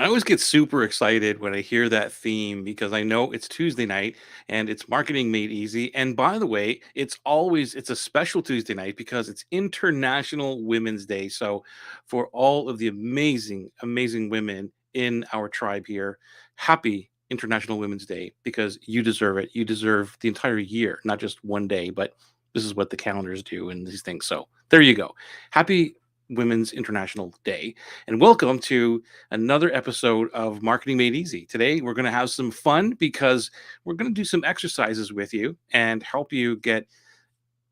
always get super excited when I hear that theme because I know it's Tuesday night and it's marketing made easy. And by the way, it's a special Tuesday night because it's International Women's Day. So for all of the amazing women in our tribe here, happy International Women's Day because you deserve it. You deserve the entire year, not just one day, but this is what the calendars do and these things. So there you go. Happy Women's International Day and welcome to another episode of Marketing Made Easy. Today, we're going to have some fun because we're going to do some exercises with you and help you get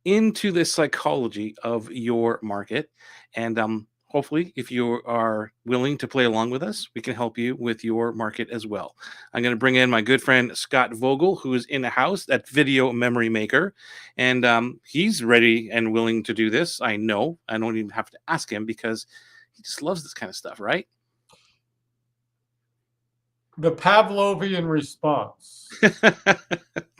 into the psychology of your market. And hopefully, if you are willing to play along with us, we can help you with your market as well. I'm going to bring in my good friend Scott Vogel, who is in the house, that video memory maker. And he's ready and willing to do this. I know. I don't even have to ask him because he just loves this kind of stuff, right? The Pavlovian response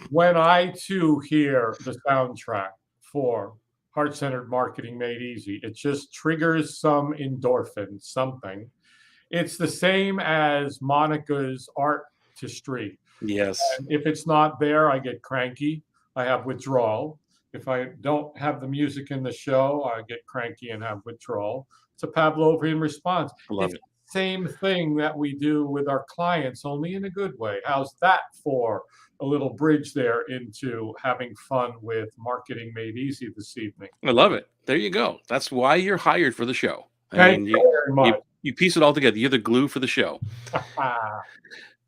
when I too hear the soundtrack for Heart-Centered Marketing Made Easy, it just triggers some endorphin, something. It's the same as Monica's artistry. Yes. And if it's not there, I get cranky. I have withdrawal. If I don't have the music in the show, I get cranky and have withdrawal. It's a Pavlovian response. I love It's it. the same thing that we do with our clients, only in a good way. How's that for a little bridge there into having fun with Marketing Made Easy this evening? I love it. There you go. That's why you're hired for the show. I Thank mean, you very you much. you piece it all together. You're the glue for the show.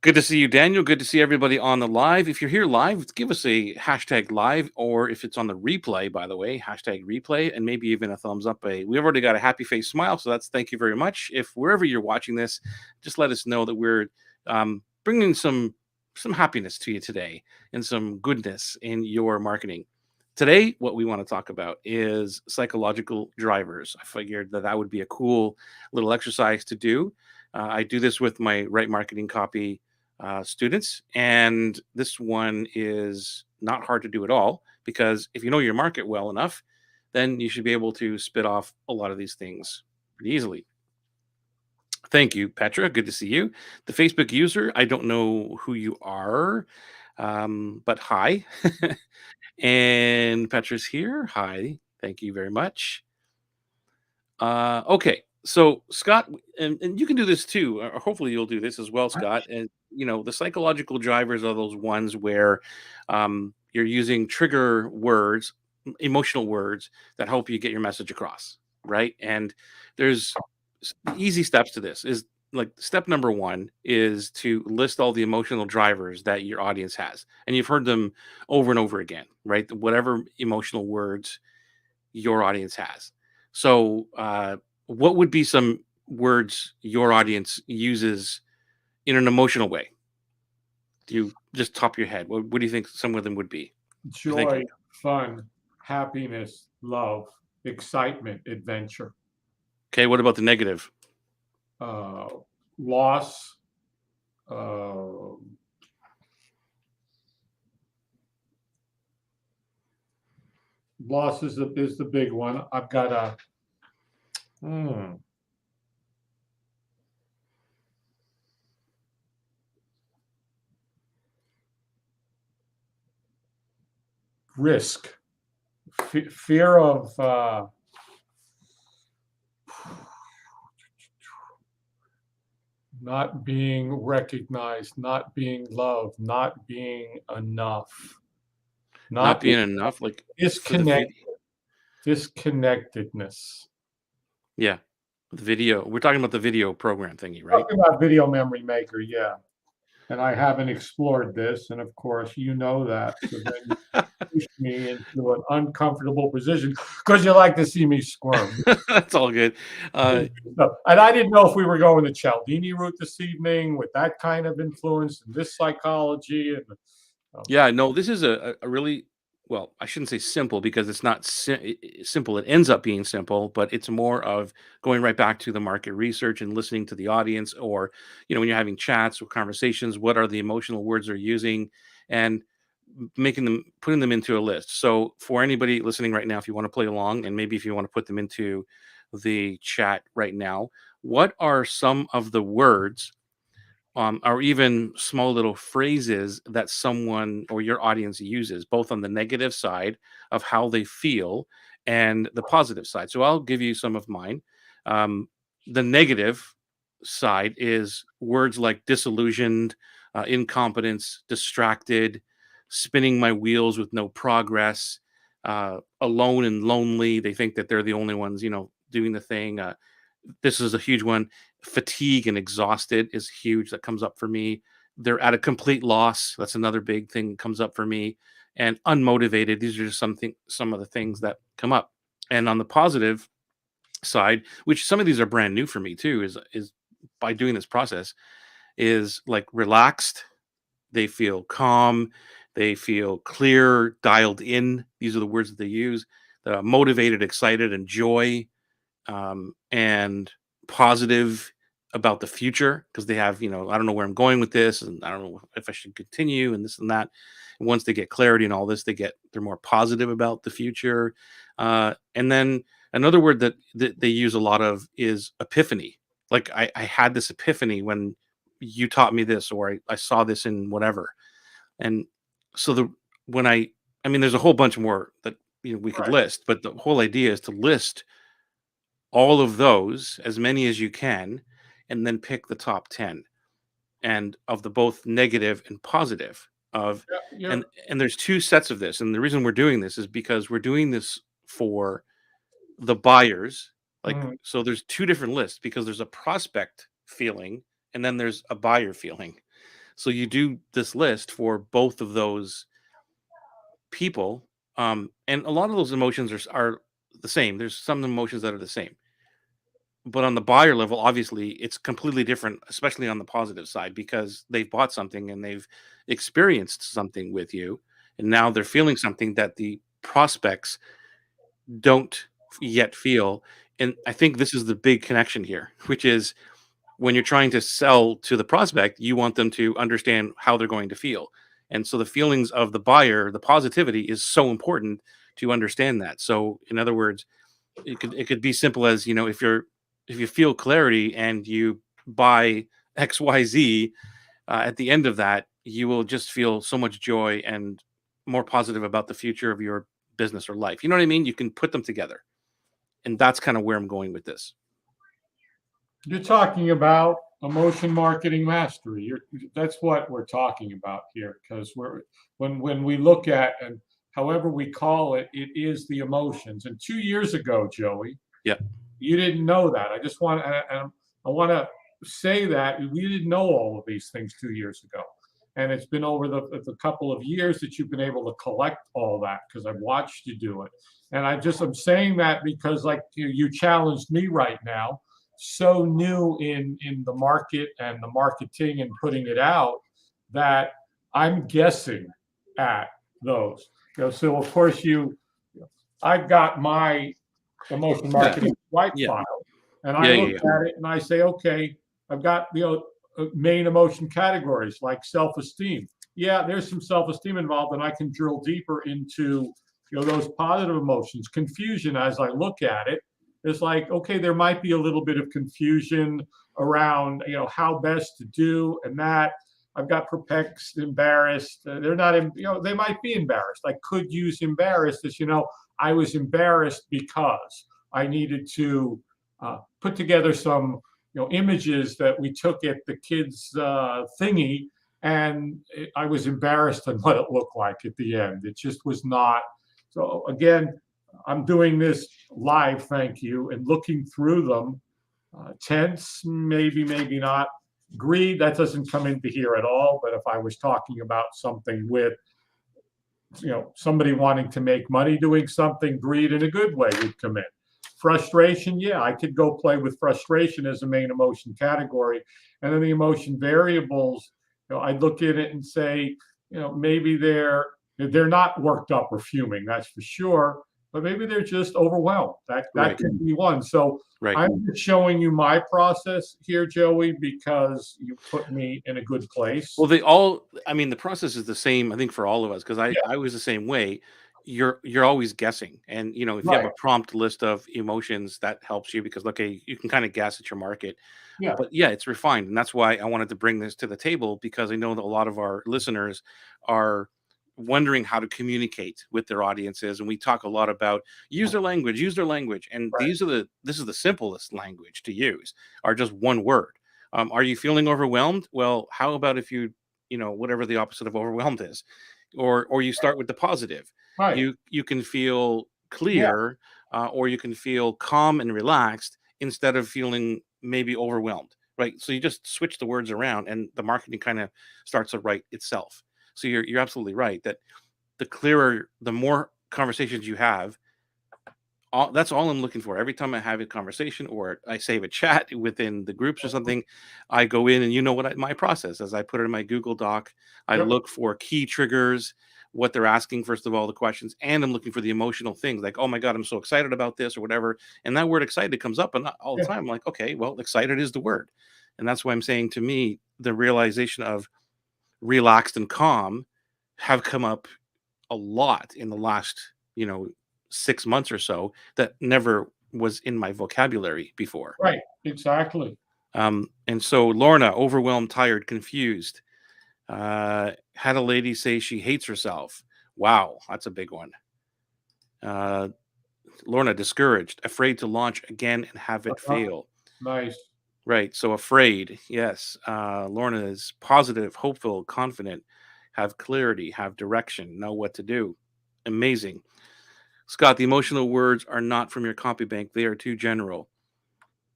Good to see you, Daniel. Good to see everybody on the live. If you're here live, give us a hashtag live, or if it's on the replay, by the way, hashtag replay, and maybe even a thumbs up. We've already got a happy face smile, so that's thank you very much. If wherever you're watching this, just let us know that we're bringing some happiness to you today and some goodness in your marketing. Today, what we want to talk about is psychological drivers. I figured that would be a cool little exercise to do. I do this with my Right Marketing Copy students. And this one is not hard to do at all because if you know your market well enough, then you should be able to spit off a lot of these things pretty easily. Thank you, Petra. Good to see you. The Facebook user, I don't know who you are, but hi. And Petra's here. Hi. Thank you very much. Okay. So Scott, and you can do this too, or hopefully you'll do this as well, Scott. And the psychological drivers are those ones where you're using trigger words, emotional words that help you get your message across, right? And there's easy steps to this. Is like step number one is to list all the emotional drivers that your audience has, and you've heard them over and over again, right? Whatever emotional words your audience has. So, what would be some words your audience uses in an emotional way? Do you just top your head? What do you think some of them would be? You're Joy, thinking. fun, happiness, love, excitement, adventure, Okay, what about the negative? uh, loss, uh, loss is the big one. I've got a risk, fear of not being recognized, not being loved, not being enough, Not not being enough, like for the disconnect, video. disconnectedness. Yeah, the video. We're talking about the video program thingy, right? Talking about video memory maker, yeah. And I haven't explored this, and of course, you know that. So then you push me into an uncomfortable position because you like to see me squirm. That's all good. And I didn't know if we were going the Cialdini route this evening with that kind of influence and this psychology. And Yeah, no, this is a really well, I shouldn't say simple because it's not simple. It ends up being simple, but it's more of going right back to the market research and listening to the audience, or when you're having chats or conversations, what are the emotional words they're using, and putting them into a list. So for anybody listening right now, if you want to play along, and maybe if you want to put them into the chat right now, what are some of the words or even small little phrases that someone or your audience uses, both on the negative side of how they feel and the positive side. So I'll give you some of mine. Um, the negative side is words like disillusioned, incompetence, distracted, spinning my wheels with no progress, alone and lonely. They think that they're the only ones, doing the thing. This is a huge one. Fatigue and exhausted is huge. That comes up for me. They're at a complete loss. That's another big thing that comes up for me. And unmotivated. These are just some of the things that come up. And on the positive side, which some of these are brand new for me too, is by doing this process, is like relaxed. They feel calm. They feel clear, dialed in. These are the words that they use. Motivated, excited, and joy, and positive about the future because they have, I don't know where I'm going with this, and I don't know if I should continue, and this and that. And once they get clarity and all this, they're more positive about the future. And then another word that they use a lot of is epiphany. Like I had this epiphany when you taught me this, or I saw this in whatever. And so I mean, there's a whole bunch more that we could Right. list, but the whole idea is to list all of those, as many as you can, and then pick the top 10 and of the both negative and positive of. Yeah, And there's two sets of this, and the reason we're doing this is because we're doing this for the buyers. Like, mhm. so there's two different lists because there's a prospect feeling and then there's a buyer feeling. So you do this list for both of those people, and a lot of those emotions are the same. There's some emotions that are the same, but on the buyer level, obviously, it's completely different, especially on the positive side, because they've bought something and they've experienced something with you, and now they're feeling something that the prospects don't yet feel. And I think this is the big connection here, which is when you're trying to sell to the prospect, you want them to understand how they're going to feel. And so the feelings of the buyer, the positivity is so important to understand that. So, in other words, it could be simple as, if you feel clarity and you buy XYZ, at the end of that you will just feel so much joy and more positive about the future of your business or life. You know what I mean? You can put them together, and that's kind of where I'm going with this. You're talking about emotion marketing mastery. That's what we're talking about here, because when we look at, and however we call it, it is the emotions. And 2 years ago, Joey, Yeah. you didn't know that. I want to say that we didn't know all of these things 2 years ago, and it's been over the couple of years that you've been able to collect all that because I've watched you do it. And I'm saying that because like you challenged me right now, so new in the market and the marketing and putting it out that I'm guessing at those. So of course I've got my emotion Yeah. marketing white Yeah. file, and I Yeah. look Yeah. Yeah. at it and I say, okay, I've got main emotion categories like self-esteem. Yeah, there's some self-esteem involved, and I can drill deeper into those positive emotions. Confusion, as I look at it, is like, okay, there might be a little bit of confusion around how best to do, and that I've got perplexed, embarrassed. They're not, they might be embarrassed. I could use embarrassed as I was embarrassed because I needed to put together some images that we took at the kids thingy, and I was embarrassed on what it looked like at the end. It just was not. So again, I'm doing this live, thank you, and looking through them. Tense, maybe, maybe not. Greed, that doesn't come into here at all. But if I was talking about something with somebody wanting to make money doing something, greed in a good way would come in. Frustration, yeah, I could go play with frustration as a main emotion category. And then the emotion variables, I'd look at it and say, maybe they're not worked up or fuming, that's for sure, but maybe they're just overwhelmed. That Right. could be one. So Right. I'm just showing you my process here, Joey, because you put me in a good place. Well, they all, I mean, the process is the same, I think, for all of us, because I Yeah, I was the same way. you're always guessing. And if you have Right. a prompt list of emotions, that helps you because okay, you can kind of guess at your market. Yeah. But yeah, it's refined, and that's why I wanted to bring this to the table because I know that a lot of our listeners are wondering how to communicate with their audiences, and we talk a lot about use their language, and Right. this is the simplest language to use, are just one word. Are you feeling overwhelmed? Well, how about if whatever the opposite of overwhelmed is, or you start with the positive. Right. You can feel Yeah. clear, or you can feel calm and relaxed instead of feeling maybe overwhelmed, right? So you just switch the words around, and the marketing kind of starts to write itself. So you're absolutely right that the clearer, the more conversations you have, that's all I'm looking for. Every time I have a conversation or I save a chat within the groups or something, I go in and my process as I put it in my Google Doc. I Yep. look for key triggers, what they're asking, first of all, the questions, and I'm looking for the emotional things like, oh my God, I'm so excited about this or whatever. And that word excited comes up and all the Yeah. time. I'm like, okay, well, excited is the word. And that's why I'm saying to me, the realization of relaxed and calm have come up a lot in the last, 6 months or so that never was in my vocabulary before. Right. Exactly. And so Lorna, overwhelmed, tired, confused, had a lady say she hates herself. Wow, that's a big one. Uh, Lorna, discouraged, afraid to launch again and have it Uh-huh. fail. Nice. Right. So afraid. Yes. Lorna is positive, hopeful, confident, have clarity, have direction, know what to do. Amazing. Scott, the emotional words are not from your copy bank. They are too general.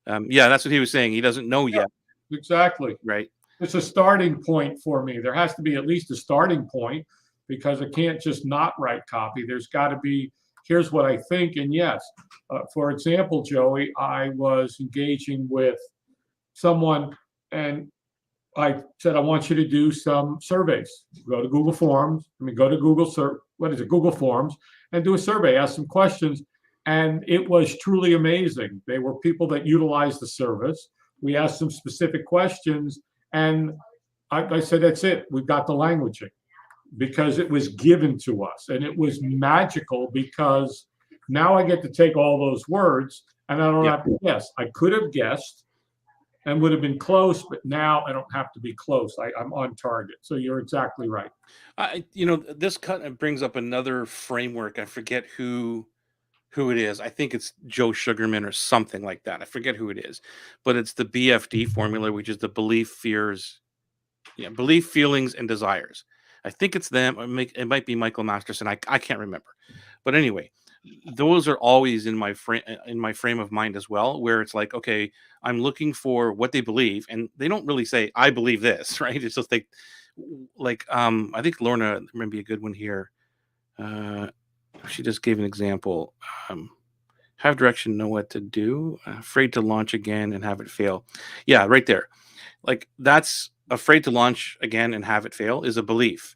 Yeah, that's what he was saying. He doesn't know yet, Exactly. right? It's a starting point for me. There has to be at least a starting point because I can't just not write copy. There's got to be, here's what I think. And yes, for example, Joey, I was engaging with someone and I said, I want you to do some surveys. Go to Google Forms. Go to what is it, Google Forms, and do a survey, ask some questions. And it was truly amazing. They were people that utilized the service. We asked some specific questions, and I said, that's it. We've got the languaging because it was given to us. And it was magical because now I get to take all those words and I don't Yep. have to guess. I could have guessed and would have been close, but now I don't have to be close. I'm on target. So you're exactly right. This kind of brings up another framework. I forget who it is. I think it's Joe Sugarman or something like that. I forget who it is, but it's the BFD formula, which is the belief, fears, yeah, belief, feelings, and desires. I think it's them. It might be Michael Masterson. I can't remember, but anyway, those are always in my frame of mind as well, where it's like, okay, I'm looking for what they believe, and they don't really say I believe this, right? It's just I think Lorna might be a good one here. Uh, she just gave an example. Um, have direction, know what to do. Afraid to launch again and have it fail. Yeah, right there. Like that's afraid to launch again and have it fail is a belief.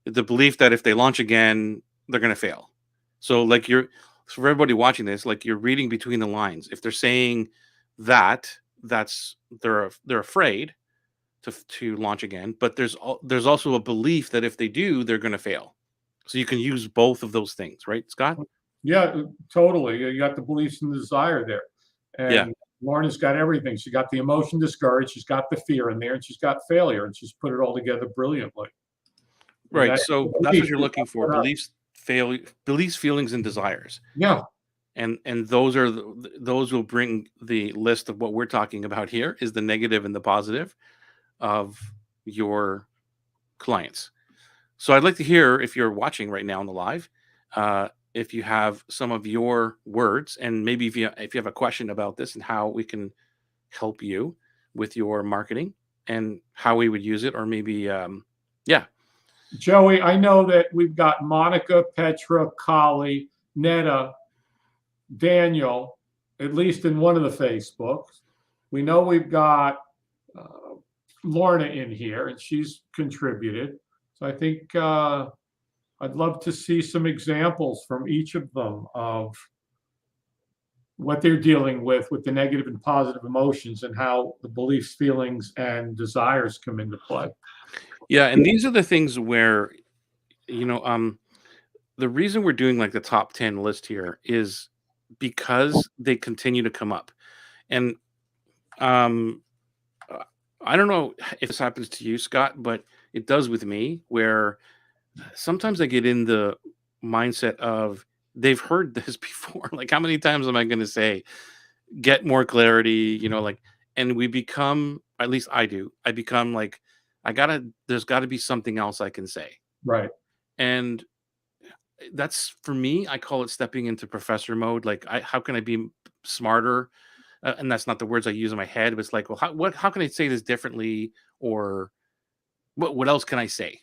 The belief that if they launch again, they're going to fail. So like so for everybody watching this, like you're reading between the lines. If they're saying that, they're afraid to launch again, but there's also a belief that if they do, they're going to fail. So you can use both of those things, right, Scott? Yeah, totally. You got the beliefs and the desire there. Yeah, And Lauren's got everything. She got the emotion discouraged, she's got the fear in there, and she's got failure, and she's put it all together brilliantly. And right. that's the So that's what belief. you're looking for: Uh, beliefs, feelings, and desires. Yeah, And those will bring the list of what we're talking about here is the negative and the positive of your clients. So I'd like to hear if you're watching right now on the live, if you have some of your words, and maybe if you have a question about this and how we can help you with your marketing and how we would use it, or maybe yeah, Joey, I know that we've got Monica, Petra, Kali, Netta, Daniel, at least in one of the Facebooks. We know we've got uh, Lorna in here, and she's contributed. So I think I'd love to see some examples from each of them of what they're dealing with the negative and positive emotions, and how the beliefs, feelings, and desires come into play. yeah. And these are the things where you know um the reason we're doing like the top 10 list here is because they continue to come up. And um uh, I don't know if this happens to you, Scott, but it does with me where sometimes I get in the mindset of they've heard this before. Like, how many times am I going to say, get more clarity, like, and we become, at least I do, I become like, there's got to be something else I can say. Right. And that's for me, I call it stepping into professor mode. Like, how can I be smarter? And that's not the words I use in my head, but it's like, well, how can I say this differently? Or what else can I say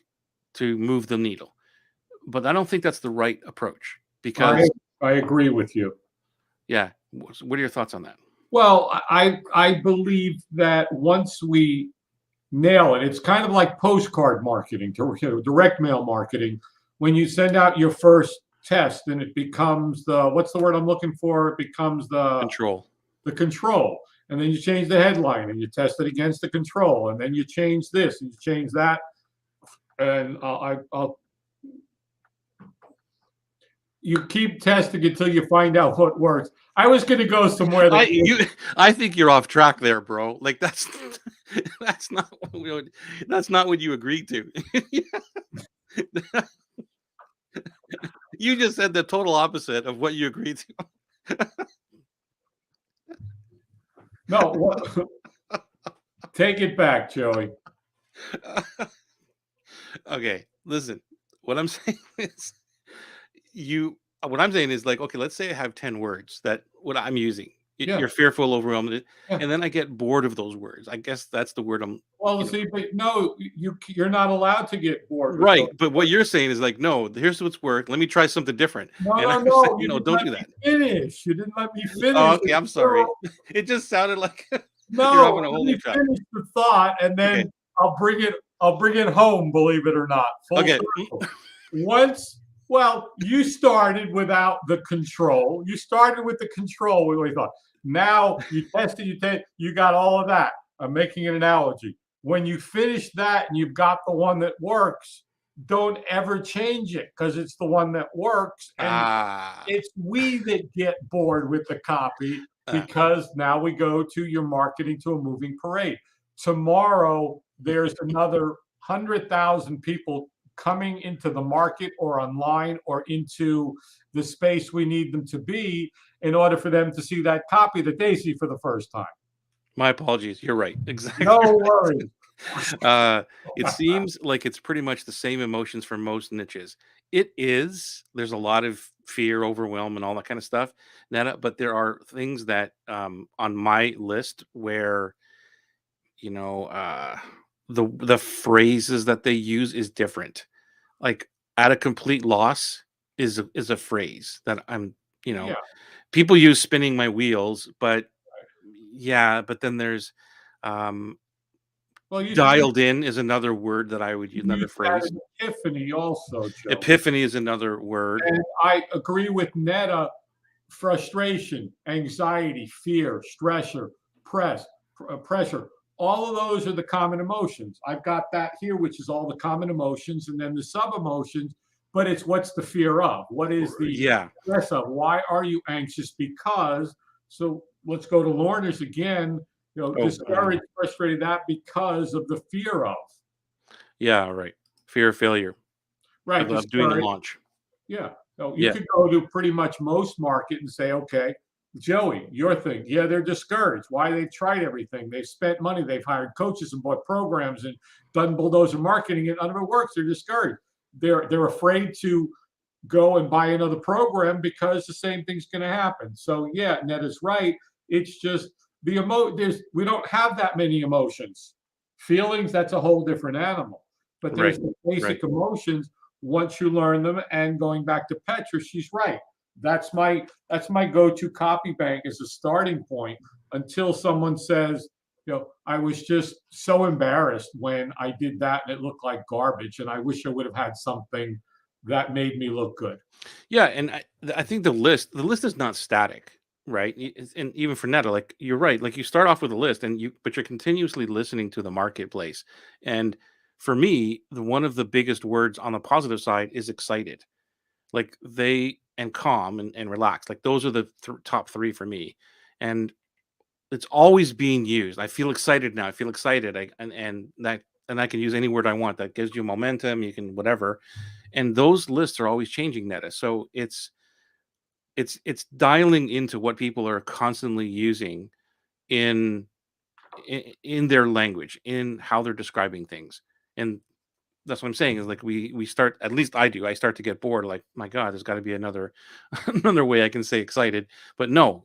to move the needle? But I don't think that's the right approach I because, I agree with you. yeah. What are your thoughts on that? Well, I believe that once we nail it, it's kind of like postcard marketing, direct mail marketing. When you send out your first test, and it becomes the, what's the word I'm looking for? It becomes Control. the control, and then you change the headline and you test it against the control, and then you change this and you change that, and I'll you keep testing until you find out what works. I was going to go somewhere I that you I think you're off track there, bro. Like, that's that's not that's not what you agreed to. You just said the total opposite of what you agreed to. no. Take it back, Joey. Okay, listen. What I'm saying is you what I'm saying is, like, okay, let's say I have 10 words that what I'm using. Yeah, You're fearful, overwhelmed, yeah. and then I get bored of those words. I guess that's the word I'm, Well, you know. see, but no, you're not allowed to get bored with those Right, but what words. you're saying is like, no, here's what's worked. Let me try something different. No, And no, I'm saying, no. You didn't don't let do me that. finish. You didn't let me Oh, finish. okay, I'm sorry. It just sounded like you're No, having a let whole me new chat. finish the thought, and Okay. then I'll bring it. I'll bring it home. Believe it or not, full Okay. circle. Once, well, you started without the control. You started with the control. We thought. Now you tested. You got all of that. I'm making an analogy. When you finish that and you've got the one that works, don't ever change it because it's the one that works. And Ah. it's we that get bored with the copy Uh, because now we go to your marketing to a moving parade. Tomorrow, there's another 100,000 people coming into the market or online or into the space we need them to be in order for them to see that copy that they see for the first time. my apologies. You're right. Exactly No right. worries. It seems like it's pretty much the same emotions for most niches. It is. There's a lot of fear, overwhelm, and all that kind of stuff. But there are things that, on my list where, you know, the phrases that they use is different. Like, at a complete loss is a phrase that I'm, you know, Yeah. people use spinning my wheels, but yeah, but then there's, um Well, you dialed in is another word that I would use, use another that phrase. as epiphany also, Joe. Epiphany is another word. And I agree with Netta. Frustration, anxiety, fear, stressor, pressure. All of those are the common emotions. I've got that here, which is all the common emotions, and then the sub emotions. But it's what's the fear of? What is the Yeah. stress of? Why are you anxious? Because. So let's go to Lorna's again. Oh, Discouraged, frustrated, that because of the fear of. yeah, right. Fear of failure Right, of doing the discouraged. launch. Yeah. So you Yeah. could go to pretty much most market and say, okay, Joey, your thing. Yeah, they're discouraged. Why? They've tried everything. They've spent money. They've hired coaches and bought programs and done bulldozer marketing, and none of it works. They're discouraged. They're afraid to go and buy another program because the same thing's going to happen. So yeah, Ned is right. It's just there's we don't have that many emotions. Feelings, that's a whole different animal. But there's Right. the Right. basic emotions once you learn them. And going back to Petra, she's right. That's my go-to copy bank as a starting point until someone says, I was just so embarrassed when I did that and it looked like garbage, and I wish I would have had something that made me look good. Yeah, and I think the list is not static, right? And even for Netta, like, you're right. Like, you start off with a list, but you're continuously listening to the marketplace. And for me, the one of the biggest words on the positive side is excited. like they and calm and relax. Like those are the top three for me, and it's always being used. I feel excited now. I feel excited. And I can use any word I want. That gives you momentum. You can whatever, and those lists are always changing, Netta. So it's dialing into what people are constantly using in in their language, in how they're describing things, and that's what I'm saying is like we start, at least I do. I start to get bored. Like my God, there's got to be another another way I can say excited, but no.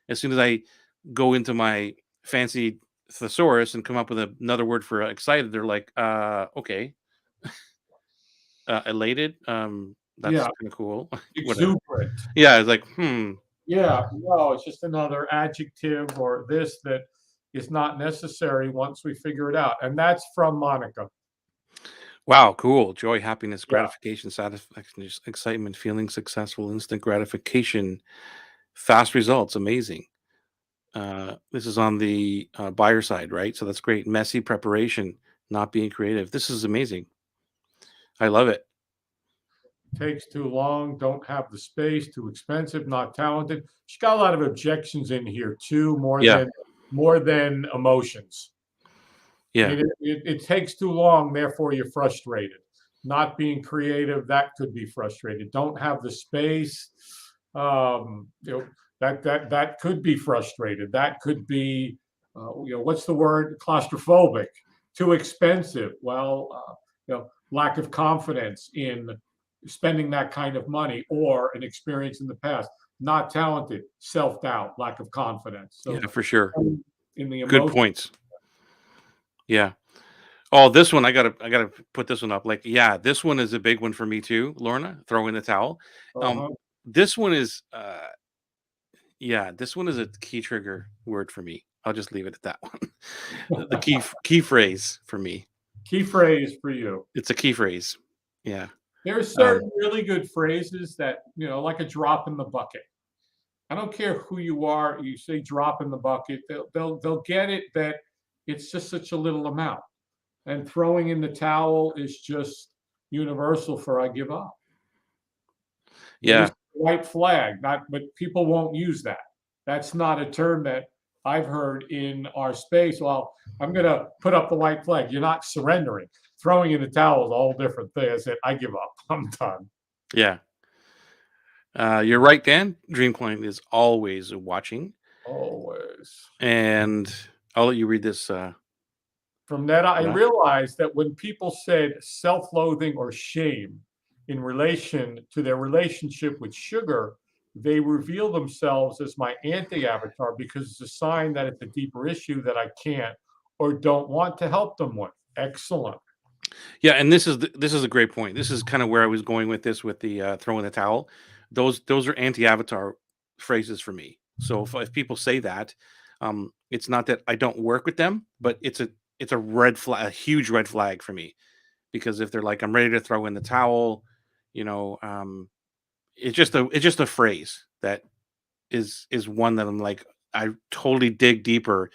As soon as I go into my fancy thesaurus and come up with another word for excited, they're like, okay, elated. That's Yeah, kind of cool. Whatever. exuberant. Yeah, it's like, hmm. Yeah, no, it's just another adjective or this that is not necessary once we figure it out. And that's from Monica. Wow, cool. Joy, happiness, Yeah, gratification, satisfaction, excitement, feeling successful, instant gratification, fast results, amazing. This is on the buyer side, right? So that's great. Messy preparation, not being creative. This is amazing. I love it. takes too long, don't have the space, too expensive, not talented. She's got a lot of objections in here too, Yeah, more than emotions. I yeah, mean, it takes too long, therefore you're frustrated. Not being creative, that could be frustrated. Don't have the space, that could be frustrated. That could be, what's the word? Claustrophobic. Too expensive. Well, lack of confidence in spending that kind of money or an experience in the past. Not talented, self doubt, lack of confidence. So yeah, for sure. in the Good emotion, points. Yeah. Oh, this one I gotta put this one up. Like, yeah, this one is a big one for me too, Lorna. Throw in the towel. Um, uh-huh. this one is yeah, this one is a key trigger word for me. I'll just leave it at that one. The key phrase for me. Key phrase for you. It's a key phrase. Yeah. There's Um, certain really good phrases that, like a drop in the bucket. I don't care who you are, you say drop in the bucket, they'll get it that it's just such a little amount. And throwing in the towel is just universal for I give up. They use yeah. white flag, not but people won't use that. That's not a term that I've heard in our space. Well, I'm gonna put up the white flag. You're not surrendering. Throwing in the towel is a whole different thing. I said, I give up. I'm done. Yeah. You're right, Dan. Dream Client is always watching. Always. And I'll let you read this From that, I last. realized that when people said self loathing or shame in relation to their relationship with sugar, they reveal themselves as my anti avatar because it's a sign that it's a deeper issue that I can't or don't want to help them with. Excellent. Yeah, and this is a great point. This is kind of where I was going with this with the throw in the towel. Those are anti-avatar phrases for me. So if people say that, it's not that I don't work with them, but it's a red flag, a huge red flag for me. Because if they're like, I'm ready to throw in the towel, you know, it's just a phrase that is one that I'm like, I totally dig deeper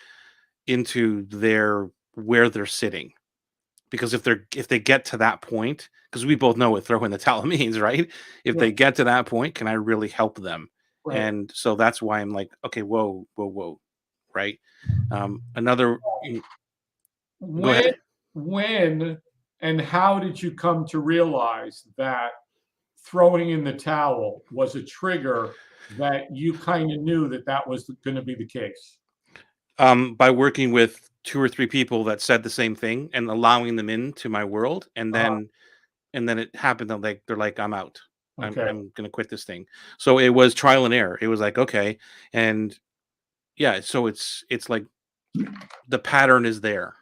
into their where they're sitting, because if they get to that point, because we both know what throw in the towel means, right? If Yeah, they get to that point, can I really help them? right. And so that's why I'm like, okay, whoa, whoa, whoa, right? Another, go When, ahead. when, and how did you come to realize that throwing in the towel was a trigger that you kind of knew that that was going to be the case? By working with two or three people that said the same thing and allowing them into my world, and then it happened. They're like, I'm out. Okay, I'm gonna quit this thing. So it was trial and error. It was like, okay, and yeah. So it's like the pattern is there.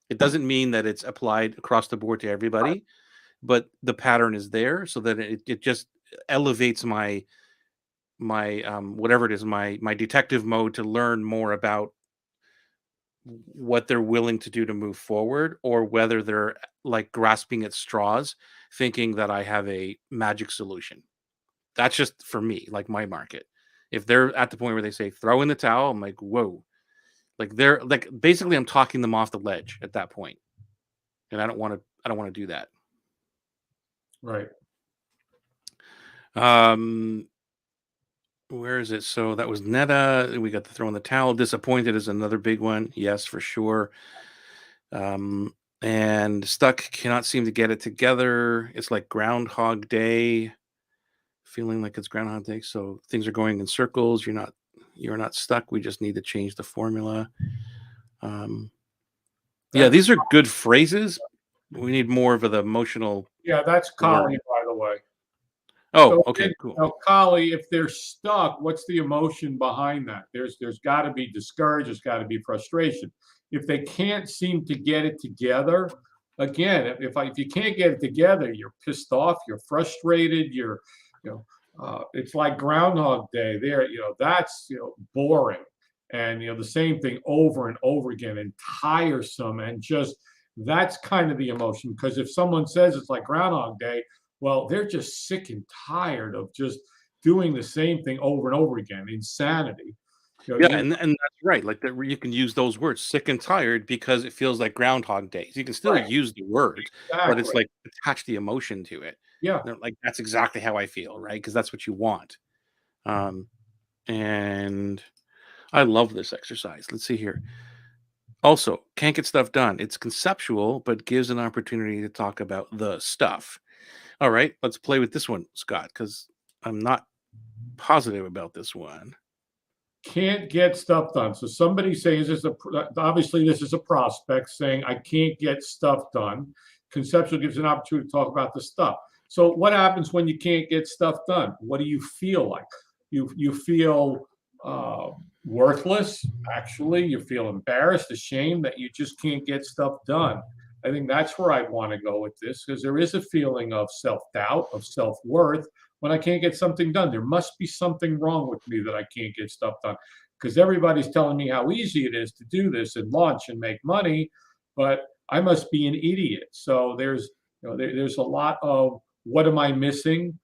It doesn't mean that it's applied across the board to everybody, but the pattern is there, so that it just elevates my whatever it is, my detective mode to learn more about what they're willing to do to move forward, or whether they're like grasping at straws thinking that I have a magic solution. That's just for me, like my market. If they're at the point where they say throw in the towel, I'm like, whoa. Like they're like basically I'm talking them off the ledge at that point. And I don't want to do that. right. Um, where is it? So that was Netta. We got the throw in the towel. Disappointed is another big one. Yes, for sure. Um, and stuck, cannot seem to get it together. It's like Groundhog Day, feeling like it's Groundhog Day. So things are going in circles. You're not stuck. We just need to change the formula. Um, yeah, That's these are good phrases. We need more of the emotional yeah, that's Collie, word. by the way. Oh, So okay, again, cool. Collie, if they're stuck, what's the emotion behind that? There's got to be discouraged. There's got to be frustration. If they can't seem to get it together, again, if you can't get it together, you're pissed off. You're frustrated. You know, it's like Groundhog Day. There, that's boring, and the same thing over and over again, and tiresome, and just that's kind of the emotion. Because if someone says it's like Groundhog Day, well, they're just sick and tired of just doing the same thing over and over again. Insanity. Yeah, and that's right. Like that, you can use those words, sick and tired, because it feels like Groundhog Days. You can still Right, use the words, but it's exactly. like attach the emotion to it. Yeah. Like that's exactly how I feel, right? Because that's what you want. Um, and I love this exercise. Let's see here. Also, can't get stuff done. It's conceptual, but gives an opportunity to talk about the stuff. All right, let's play with this one, Scott, because I'm not positive about this one. Can't get stuff done. So somebody saying obviously this is a prospect saying I can't get stuff done. Conceptual gives an opportunity to talk about the stuff. So what happens when you can't get stuff done? What do you feel like? You feel worthless. Actually, you feel embarrassed, ashamed that you just can't get stuff done. I think that's where I'd want to go with this because there is a feeling of self doubt, of self worth when I can't get something done. There must be something wrong with me that I can't get stuff done because everybody's telling me how easy it is to do this and launch and make money, but I must be an idiot. So there's a lot of what am I missing?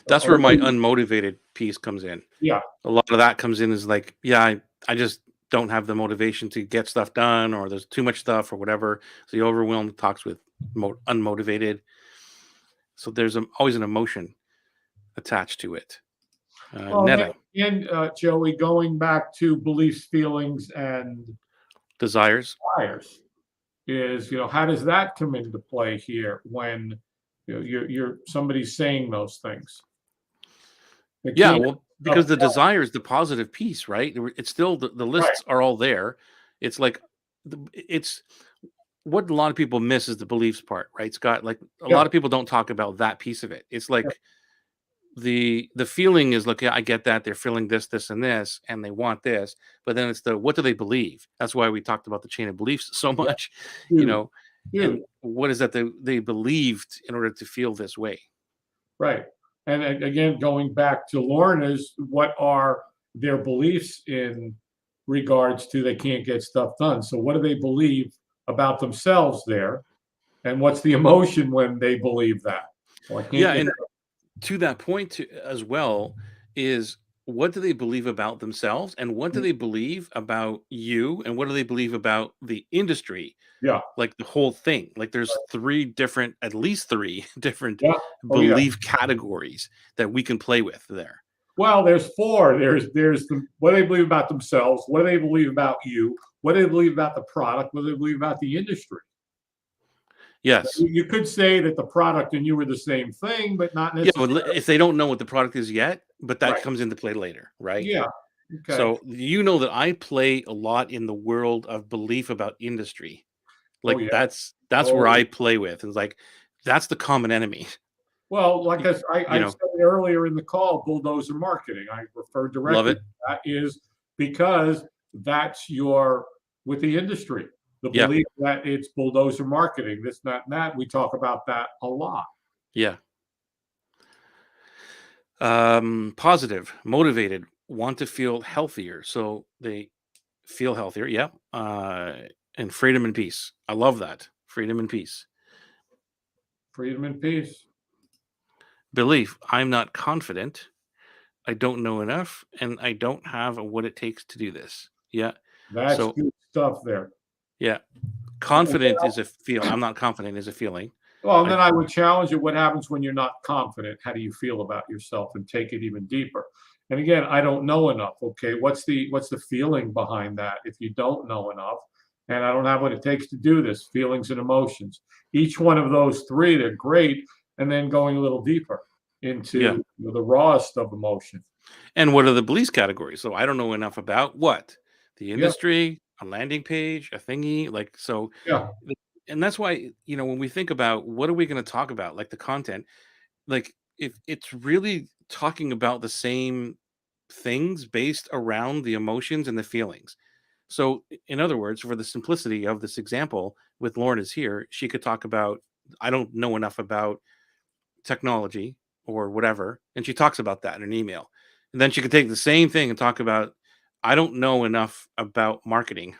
That's where my unmotivated piece comes in. Yeah, A lot of that comes in is like, yeah, I just don't have the motivation to get stuff done, or there's too much stuff, or whatever. So the overwhelmed talks with unmotivated. So there's always an emotion attached to it. well, Netta, and Joey, going back to beliefs, feelings, and desires. desires, is how does that come into play here when you're somebody's saying those things? They Yeah, can't well, stuff because the desire is the positive piece, right? It's still the right. lists are all there. It's like it's what a lot of people miss is the beliefs part, right, Scott? Like a Yeah, lot of people don't talk about that piece of it. It's yeah, like the feeling is, look, yeah, I get that they're feeling this and this, and they want this, but then it's the what do they believe? That's why we talked about the chain of beliefs so yeah, much, you huge, know. huge. And what is that they believed in order to feel this way? Right. And again, going back to Lorna's, what are their beliefs in regards to they can't get stuff done? So, what do they believe about themselves there? And what's the emotion when they believe that? Well, I can't Yeah, get and to that point as well is what do they believe about themselves, and what do stuff. they believe about you, and what do they believe about the industry, Yeah. like the whole thing. Like there's at least three different Yeah. Oh, yeah. belief categories that we can play with there. Well, there's four. There's what they believe about themselves, what they believe about you, what they believe about the product, what they believe about the industry. Yes. You could say that the product and you were the same thing, but not Yeah, well, necessarily. if they don't know what the product is yet, but that Right. comes into play later, right? Yeah. Okay. So you know that I play a lot in the world of belief about industry. Oh, Like yeah. that's where Oh, yeah. I play with. It's like that's the common enemy. Well, like Y- you I know, said earlier in the call, bulldozer marketing. I refer love directly it. to that is because that's your with the industry, the Yeah. belief that it's bulldozer marketing. This, not that. We talk about that a lot. Yeah. Positive, motivated, want to feel healthier. So they feel healthier. Yeah. And freedom and peace. I love that. Freedom and peace. Freedom and peace. Belief. I'm not confident. I don't know enough, and I don't have what it takes to do this. Yeah. That's So good stuff there. yeah, confident is a feel. I'm not confident is a feeling. Well, and I then I would challenge you, what happens when you're not confident? How do you feel about yourself? And take it even deeper. And again, I don't know enough. Okay, what's the feeling behind that? If you don't know enough, and I don't have what it takes to do this, feelings and emotions. Each one of those three, they're great. And then going a little deeper yeah. into the rawest of emotion. And what are the beliefs categories? So I don't know enough about what? The Yeah, industry, a landing page, a thingy, like so yeah. and that's why, when we think about what are we going to talk about, like the content, like if it's really talking about the same things based around the emotions and the feelings. So in other words, for the simplicity of this example with Lauren is here, she could talk about I don't know enough about technology or whatever, and she talks about that in an email. And then she could take the same thing and talk about I don't know enough about marketing.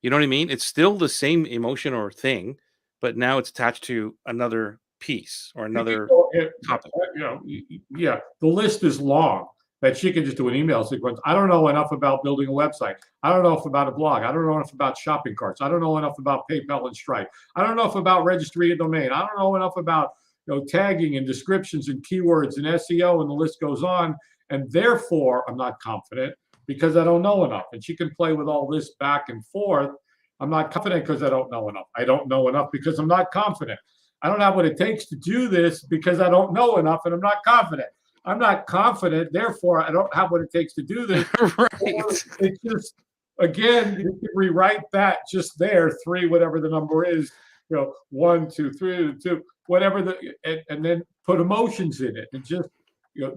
You know what I mean? It's still the same emotion or thing, but now it's attached to another piece or You could another go topic. yeah, the list is long that she can just do an email sequence. I don't know enough about building a website. I don't know enough about a blog. I don't know enough about shopping carts. I don't know enough about PayPal and Stripe. I don't know enough about registry a domain. I don't know enough about tagging and descriptions and keywords and SEO, and the list goes on. And therefore, I'm not confident because I don't know enough. And she can play with all this back and forth. I'm not confident because I don't know enough. I don't know enough because I'm not confident. I don't have what it takes to do this because I don't know enough and I'm not confident. I'm not confident, therefore I don't have what it takes to do this. Or Right. it's just, again, you can rewrite that just there, three, whatever the number is, one, two, three, two, whatever and then put emotions in it and just,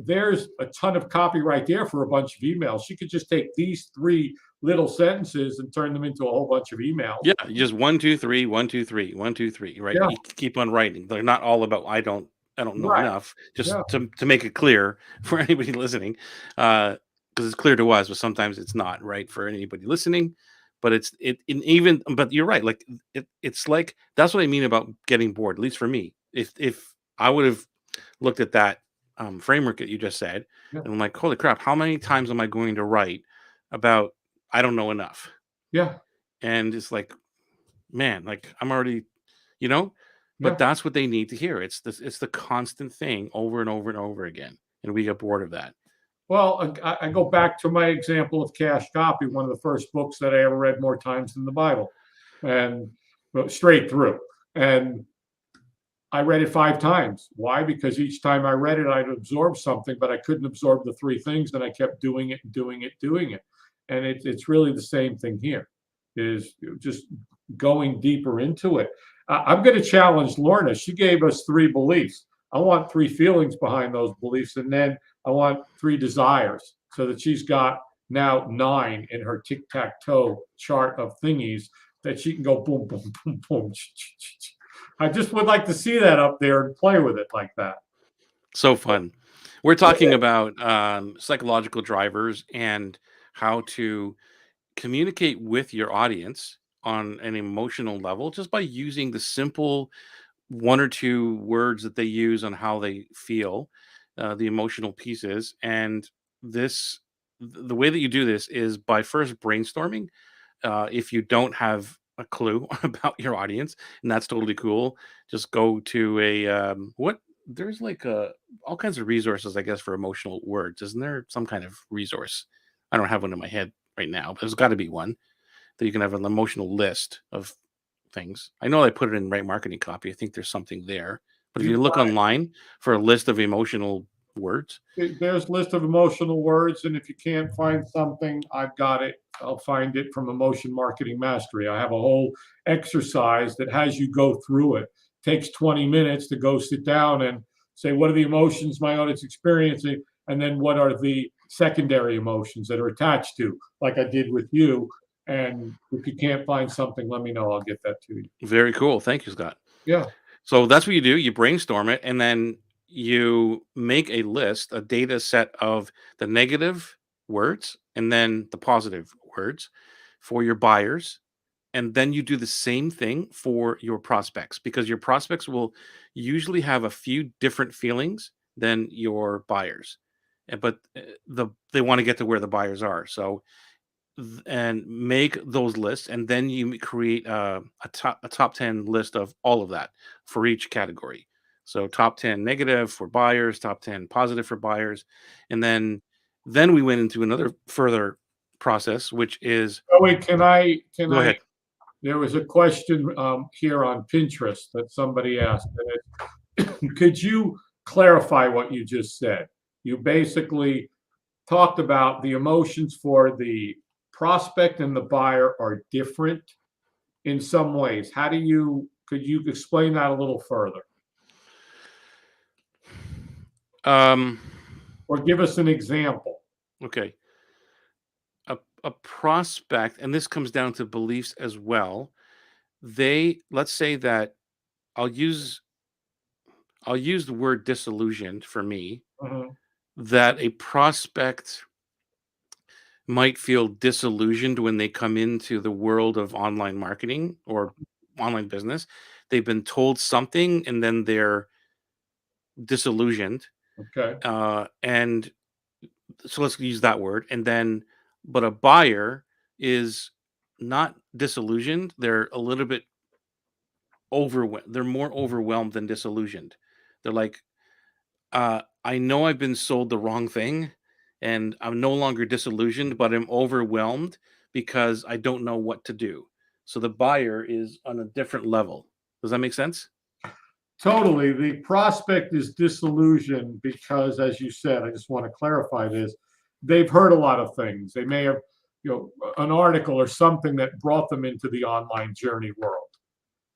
there's a ton of copy right there for a bunch of emails. She could just take these three little sentences and turn them into a whole bunch of emails. Yeah, just 1, 2, 3, 1, 2, 3, 1, 2, 3, right? Yeah, You keep on writing. They're not all about I don't know right. enough. Just Yeah, to make it clear for anybody listening, because it's clear to us, but sometimes it's not right for anybody listening. But even but you're right. Like it's like that's what I mean about getting bored. At least for me, if I would have looked at that framework that you just said, yeah, and I'm like, holy crap, how many times am I going to write about I don't know enough? yeah, And it's like man, like I'm already, you know, but yeah. that's what they need to hear. It's the constant thing over and over and over again. And we get bored of that. Well, I go back to my example of Cash Copy, one of the first books that I ever read more times than the Bible, and straight through. And I read it 5 times. Why? Because each time I read it, I'd absorb something, but I couldn't absorb the three things, and I kept doing it, doing it, doing it. And it's really the same thing here, is just going deeper into it. I'm going to challenge Lorna. She gave us three beliefs. I want three feelings behind those beliefs, and then I want three desires, so that she's got now 9 in her tic-tac-toe chart of thingies that she can go boom, boom, boom, boom. I just would like to see that up there and play with it like that. So fun. We're talking about psychological drivers and how to communicate with your audience on an emotional level just by using the simple one or two words that they use on how they feel, the emotional pieces. And the way that you do this is by first brainstorming. If you don't have a clue about your audience, and that's totally cool, just go to a what there's like all kinds of resources, I guess, for emotional words. Isn't there some kind of resource? I don't have one in my head right now, but there's got to be one that you can have an emotional list of things. I know I put it in right marketing copy. I think there's something there. But if You you look online for a list of emotional words, There's a list of emotional words, and if you can't find something, I've got it. I'll find it from Emotion Marketing Mastery. I have a whole exercise that has you go through it. Takes 20 minutes to go sit down and say, what are the emotions my audience experiencing? And then what are the secondary emotions that are attached to, like I did with you. And if you can't find something, let me know. I'll get that to you. very cool. Thank you, Scott. Yeah. So that's what you do. You brainstorm it, and then you make a list, a data set of the negative words and then the positive words for your buyers. And then you do the same thing for your prospects because your prospects will usually have a few different feelings than your buyers. But they want to get to where the buyers are. So and make those lists, and then you create a top 10 list of all of that for each category. So top 10 negative for buyers, top 10 positive for buyers, and then we went into another further process, which is Oh, wait, can go I ahead. there was a question here on Pinterest that somebody asked. Could you clarify what you just said? You basically talked about the emotions for the prospect and the buyer are different in some ways. Could you explain that a little further Um, or give us an example? okay. A prospect, and this comes down to beliefs as well. Let's say that I'll use I'll use the word disillusioned for me, Mhm. that a prospect might feel disillusioned when they come into the world of online marketing or online business. They've been told something and then they're disillusioned. Okay. And so let's use that word. And then, but a buyer is not disillusioned. They're a little bit overwhelmed. They're more overwhelmed than disillusioned. They're like, I know I've been sold the wrong thing and I'm no longer disillusioned, but I'm overwhelmed because I don't know what to do. So the buyer is on a different level. Does that make sense? Totally. The prospect is disillusioned because, as you said, I just want to clarify this. They've heard a lot of things. They may have, an article or something that brought them into the online journey world.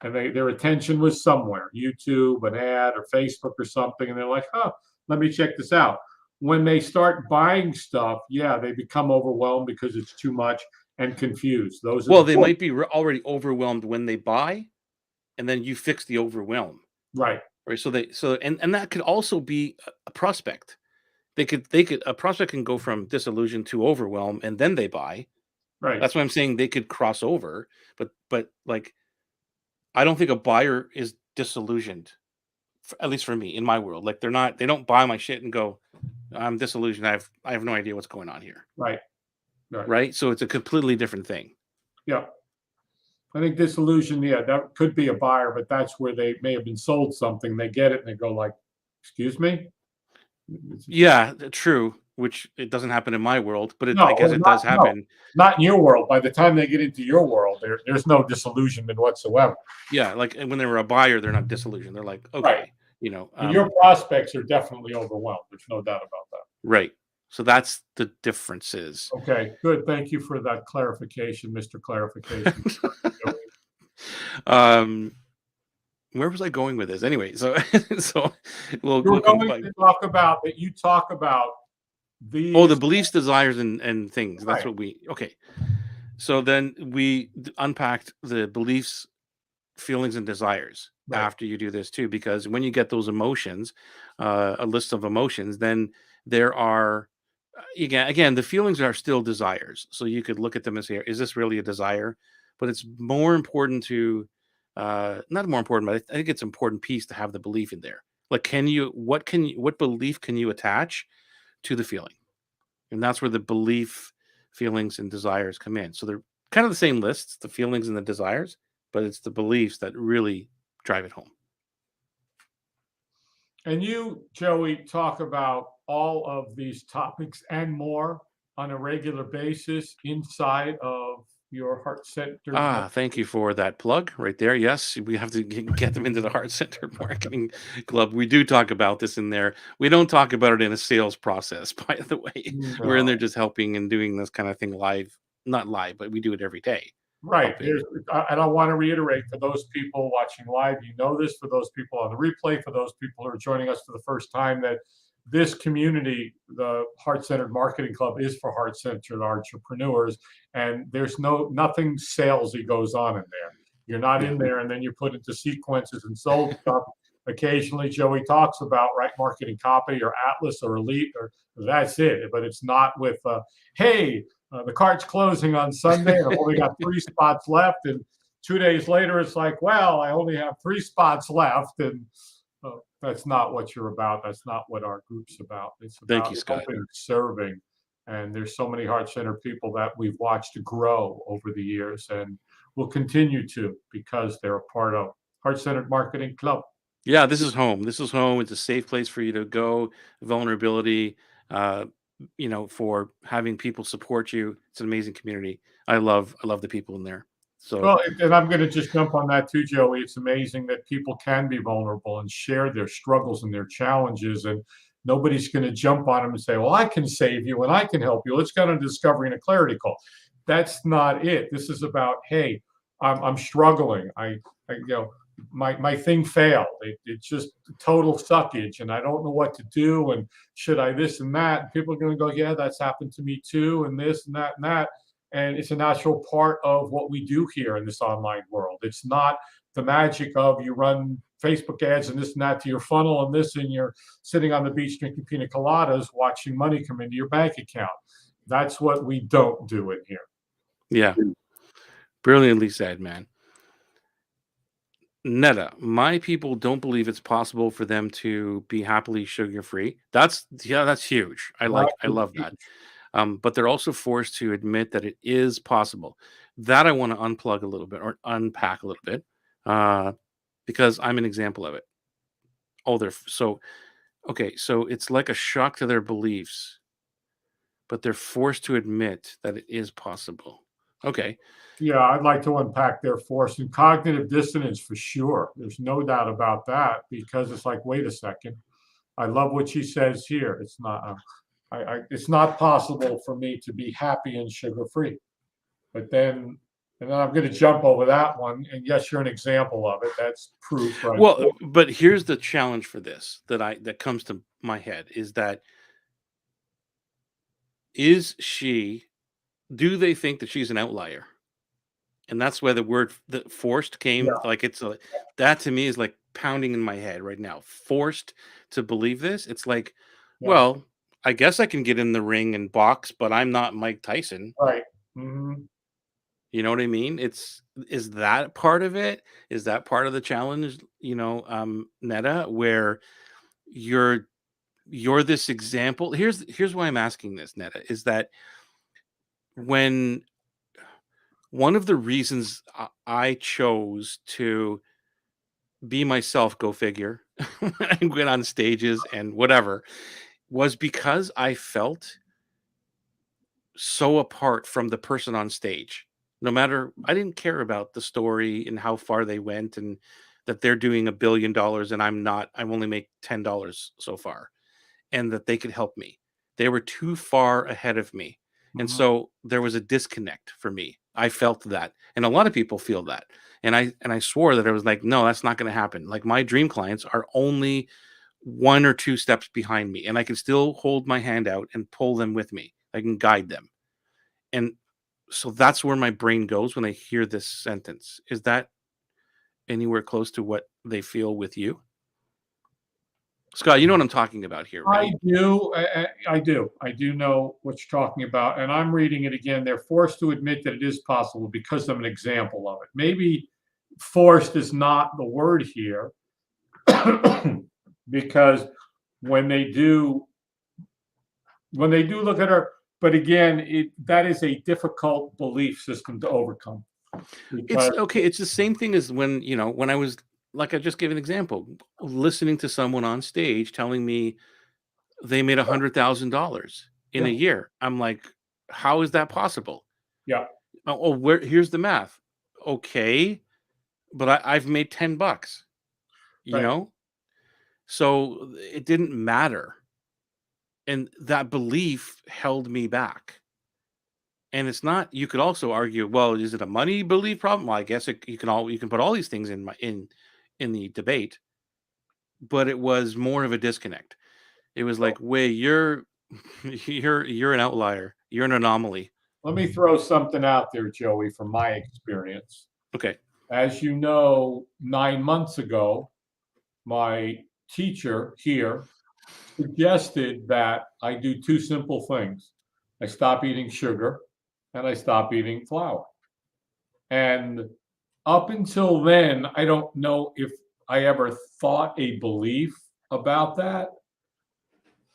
And their attention was somewhere, YouTube, an ad, or Facebook or something, and they're like, huh, let me check this out. When they start buying stuff, yeah, they become overwhelmed because it's too much and confused. Those are Well, the they points. might be already overwhelmed when they buy, and then you fix the overwhelm, Right, right? And that could also be a prospect. They could a prospect can go from disillusion to overwhelm, and then they buy. right, That's why I'm saying they could cross over, but like I don't think a buyer is disillusioned, at least for me in my world. Like they don't buy my shit and go, I'm disillusioned. I have no idea what's going on here. right, right. Right. So it's a completely different thing. Yeah. I think disillusion, yeah, that could be a buyer, but that's where they may have been sold something. They get it and they go like, "Excuse me?" Yeah, true. Which it doesn't happen in my world, but I No, guess well, it does no, happen. not in your world. By the time they get into your world, there's no disillusionment whatsoever. Yeah, like when they were a buyer, they're not disillusioned. They're like, Right. okay, you know, But your prospects are definitely overwhelmed. There's no doubt about that. right. So that's the differences. Okay, good. Thank you for that clarification, Mr. Clarification. um, where was I going with this? Anyway, so so You were we'll going combine. to talk about that you talk about Oh, the these. beliefs, desires, and things. That's Right, what we okay. So then unpacked the beliefs, feelings, and desires right. after you do this too, because when you get those emotions, a list of emotions, then there are again the feelings are still desires. So you could look at them and say, is this really a desire? But it's more important to not more important, but I think it's an important piece to have the belief in there. Like, what belief can you attach to the feeling? And that's where the belief, feelings, and desires come in. So they're kind of the same lists, the feelings and the desires, but it's the beliefs that really drive it home. And you, Joey, talk about all of these topics and more on a regular basis inside of your heart centered. Ah, thank you for that plug right there. Yes, we have to get them into the Heart Center Marketing Club. We do talk about this in there. We don't talk about it in a sales process, by the way. We're in No, there just helping and doing this kind of thing live, not live, but we do it every day, right. helping. And I want to reiterate for those people watching live, you know this, for those people on the replay, for those people who are joining us for the first time, that this community, the Heart Centered Marketing Club, is for heart centered entrepreneurs. And there's nothing salesy goes on in there. You're not Yeah. in there and then you're put into sequences and sold stuff. Occasionally, Joey talks about right marketing copy or Atlas or Elite, or that's it. But it's not with, hey, the cart's closing on Sunday, and I've only got 3 spots left. And 2 days later, it's like, well, I only have 3 spots left, and that's not what you're about. That's not what our group's about. It's Thank about you, Scott. helping, serving, And there's so many heart-centered people that we've watched grow over the years and will continue to because they're a part of Heart-Centered Marketing Club. Yeah, this is home. This is home. It's a safe place for you to go. Vulnerability, uh, for having people support you. It's an amazing community. I love the people in there. So Well, and I'm going to just jump on that too, Joey. It's amazing that people can be vulnerable and share their struggles and their challenges, and nobody's going to jump on them and say, "Well, I can save you and I can help you. Let's go on a discovery and a clarity call." That's not it. This is about, hey, I'm struggling. My thing failed. It's just total suckage, and I don't know what to do. And should I this and that? And people are going to go, "Yeah, that's happened to me too," and this and that and that. And it's a natural part of what we do here in this online world. It's not the magic of you run Facebook ads and this and that to your funnel and this, and you're sitting on the beach drinking pina coladas, watching money come into your bank account. That's what we don't do in here. yeah, brilliantly said, man. Netta, my people don't believe it's possible for them to be happily sugar free. That's huge. I love that. But they're also forced to admit that it is possible. That I want to unplug a little bit or unpack a little bit, uh, because I'm an example of it. Oh, so okay. So it's like a shock to their beliefs, but they're forced to admit that it is possible. Okay. Yeah, I'd like to unpack their force and cognitive dissonance for sure. There's no doubt about that because it's like, wait a second. I love what she says here. It's not possible for me to be happy and sugar free. But then, and then I'm going to jump over that one. And yes, you're an example of it. That's proof, right? Well, but here's the challenge for this that comes to my head is that is she do they think that she's an outlier? And that's where the word the forced came, Yeah, like, it's a that to me is, like, pounding in my head right now. Forced to believe this? It's like, yeah, well, I guess I can get in the ring and box, but I'm not Mike Tyson. right. Hmm. You know what I mean? Is that part of it? Is that part of the challenge, Netta, where you're you're this example? Here's why I'm asking this, Netta, is that when one of the reasons I chose to be myself, go figure, when I went on stages and whatever, was because I felt so apart from the person on stage. No matter, I didn't care about the story and how far they went and that they're doing $1 billion and I'm not, I'm only make $10 so far and that they could help me. They were too far ahead of me. And Hmm. so there was a disconnect for me. I felt that. And a lot of people feel that. And I swore that I was like, no, that's not going to happen. Like my dream clients are only one or two steps behind me and I can still hold my hand out and pull them with me. I can guide them. And so that's where my brain goes when I hear this sentence. Is that anywhere close to what they feel with you? Scott, you know what I'm talking about here, I right? do. I do know what you're talking about. And I'm reading it again. They're forced to admit that it is possible because of an example of it. Maybe forced is not the word here because when they do look at her, but again, that is a difficult belief system to overcome It's because okay. It's the same thing as when I was, like, I just gave an example, listening to someone on stage telling me they made $100,000 in a yeah, year. I'm like, how is that possible? yeah, Here's the math. Okay, but I've made $10, you right. know? So it didn't matter. And that belief held me back. And it's not, you could also argue, well, is it a money belief problem? Well, I guess you can put all these things in the debate, but it was more of a disconnect. It was So like, wait, you're you're an outlier. You're an anomaly. let me throw something out there, Joey, from my experience. Okay. As you know, 9 months ago, my teacher here suggested that I do two simple things. I stop eating sugar and I stop eating flour. And up until then, I don't know if I ever thought a belief about that,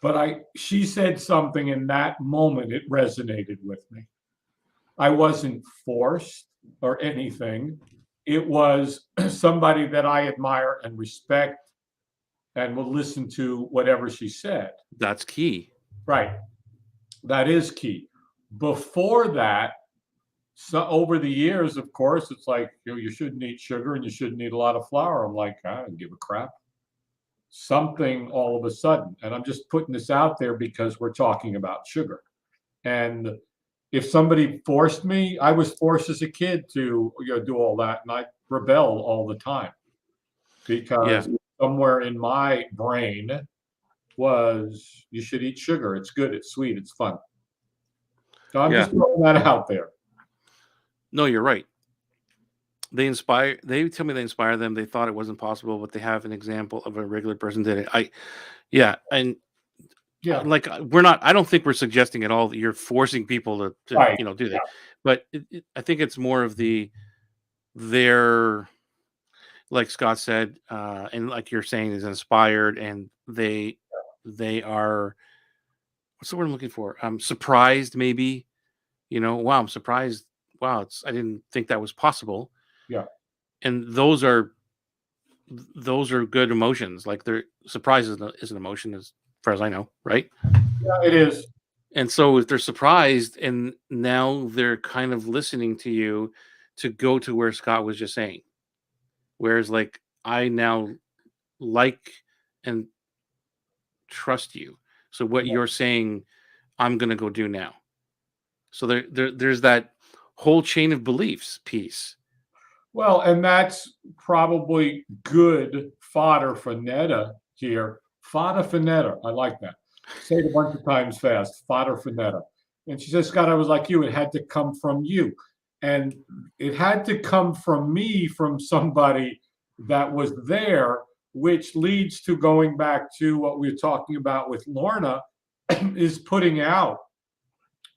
But she said something in that moment, it resonated with me. I wasn't forced or anything. It was somebody that I admire and respect and will listen to whatever she said. That's key. Right. That is key. Before that, so over the years, of course, it's like, you shouldn't eat sugar and you shouldn't eat a lot of flour. I'm like, I don't give a crap. Something all of a sudden, and I'm just putting this out there because we're talking about sugar. And if somebody forced me, I was forced as a kid to do all that, and I rebel all the time Yeah. because somewhere in my brain was you should eat sugar. It's good. It's sweet. It's fun. So I'm Yeah. just throwing that out there. No, you're right. They tell me they inspire them. They thought it wasn't possible, but they have an example of a regular person did it. Yeah, and Yeah. we're not. I don't think we're suggesting at all that you're forcing people to Right. do Yeah. that. But I think it's more of their, like Scott said, and like you're saying, is inspired, and they are, what's the word I'm looking for? Surprised, maybe. Wow, I'm surprised. Wow, I didn't think that was possible. Yeah. And those are good emotions. Like, they're surprise is an emotion, as far as I know, right? Yeah. It is. And so if they're surprised and now they're kind of listening to you, to go to where Scott was just saying, whereas, like, I now like and trust you. So what you're saying, I'm gonna go do now. So there's that whole chain of beliefs piece. Well, and that's probably good fodder for Netta here. Fodder for Netta. I like that. Say it a bunch of times fast. Fodder for Netta. And she says, Scott, I was like you. It had to come from you. And it had to come from me, from somebody that was there, which leads to going back to what we were talking about with Lorna, is putting out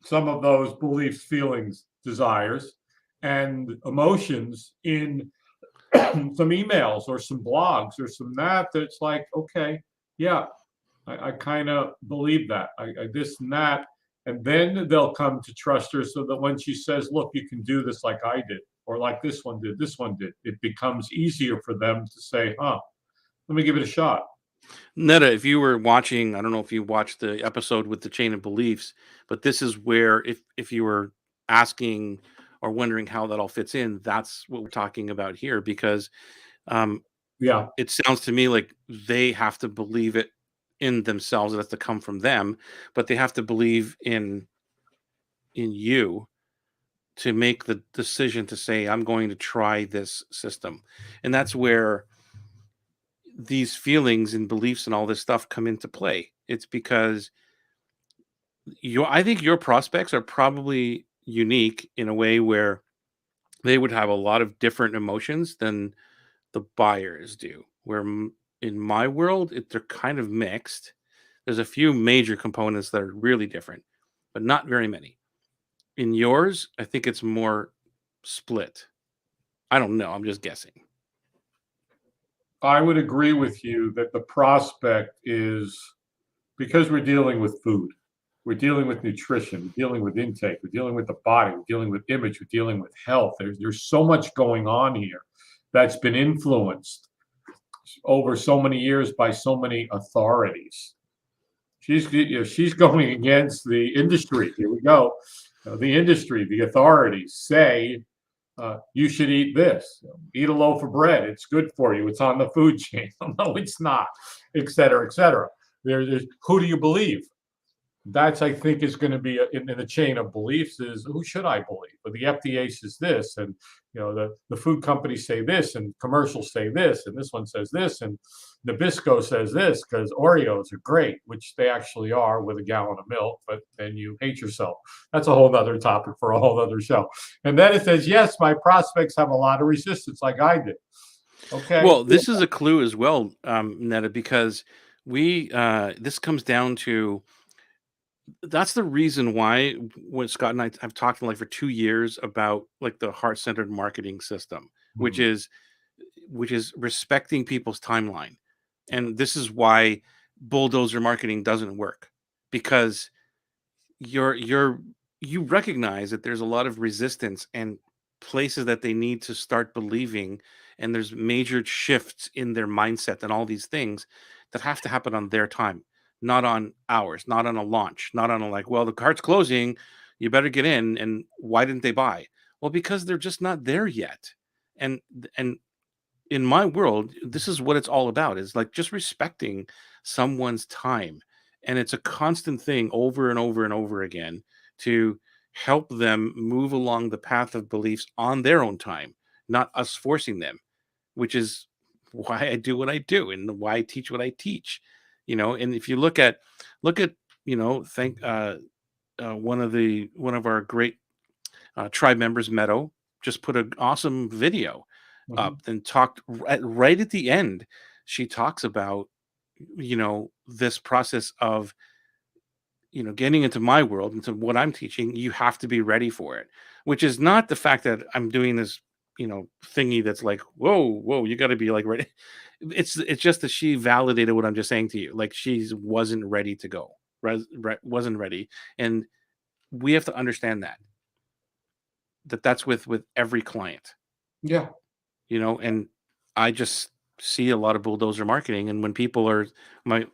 some of those beliefs, feelings, desires, and emotions in some emails or some blogs or some that's like, okay, yeah, I kind of believe that. I this and that. And then they'll come to trust her so that when she says, look, you can do this like I did, or like this one did, it becomes easier for them to say, huh, let me give it a shot. Netta, if you were watching, I don't know if you watched the episode with the chain of beliefs, but this is where, if you were asking or wondering how that all fits in, that's what we're talking about here. Because um, Yeah. it sounds to me like they have to believe it in themselves. It has to come from them, but they have to believe in you to make the decision to say, I'm going to try this system. And that's where these feelings and beliefs and all this stuff come into play. It's because I think your prospects are probably unique in a way where they would have a lot of different emotions than the buyers do. Where in my world, they're kind of mixed. There's a few major components that are really different, but not very many. In yours, I think it's more split. I don't know. I'm just guessing. I would agree with you that the prospect is, because we're dealing with food, we're dealing with nutrition, we're dealing with intake, we're dealing with the body, we're dealing with image, we're dealing with health. There's so much going on here that's been influenced over so many years by so many authorities. She's going against the industry. Here we go. The industry, the authorities say you should eat this. Eat a loaf of bread. It's good for you. It's on the food chain. No, it's not, et cetera, et cetera. There's who do you believe? That's, I think, is going to be in the chain of beliefs, is who should I believe? But the FDA says this, and the food companies say this, and commercials say this, and this one says this, and Nabisco says this because Oreos are great, which they actually are with a gallon of milk, but then you hate yourself. That's a whole other topic for a whole other show. And then it says, yes, my prospects have a lot of resistance like I did. Okay. Well, this is a clue as well, Netta, because this comes down to, that's the reason why, when Scott and I have talked for 2 years about, like, the heart-centered marketing system, Hmm. which is respecting people's timeline. And this is why bulldozer marketing doesn't work, because you're you recognize that there's a lot of resistance and places that they need to start believing, and there's major shifts in their mindset and all these things that have to happen on their time, not on ours, not on a launch, not on a like, well, the cart's closing, you better get in. And why didn't they buy? Well, because they're just not there yet. And in my world, this is what it's all about, is like just respecting someone's time. And it's a constant thing over and over and over again to help them move along the path of beliefs on their own time, not us forcing them, which is why I do what I do and why I teach what I teach. And if you look at, thank one of our great tribe members, Meadow, just put an awesome video Mhm. up and talked right at the end. She talks about, this process of, getting into my world, into what I'm teaching. You have to be ready for it, which is not the fact that I'm doing this, thingy that's like, whoa, you got to be like ready. It's just that she validated what I'm just saying to you. Like, she wasn't ready to go, wasn't ready. And we have to understand that's with every client, Yeah. and I just see a lot of bulldozer marketing. And when people are my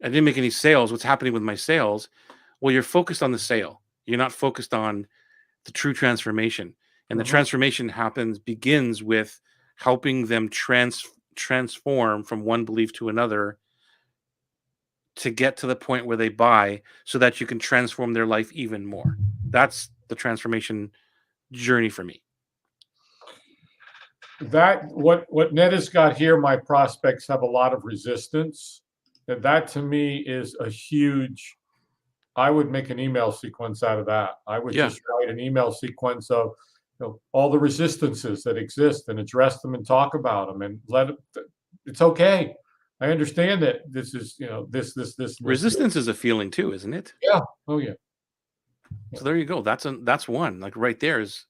I didn't make any sales, what's happening with my sales? Well, you're focused on the sale, you're not focused on the true transformation. And the Mhm. transformation begins with helping them transform from one belief to another, to get to the point where they buy, so that you can transform their life even more. That's the transformation journey for me. That what Ned has got here, my prospects have a lot of resistance. And that to me is a huge. I would make an email sequence out of that. I would Yeah. just write an email sequence of, all the resistances that exist, and address them and talk about them, and let it. It's okay. I understand that this is, this and this. Resistance is a feeling too, isn't it? Yeah. Oh yeah. Yeah. So there you go. That's one. Like, right there is,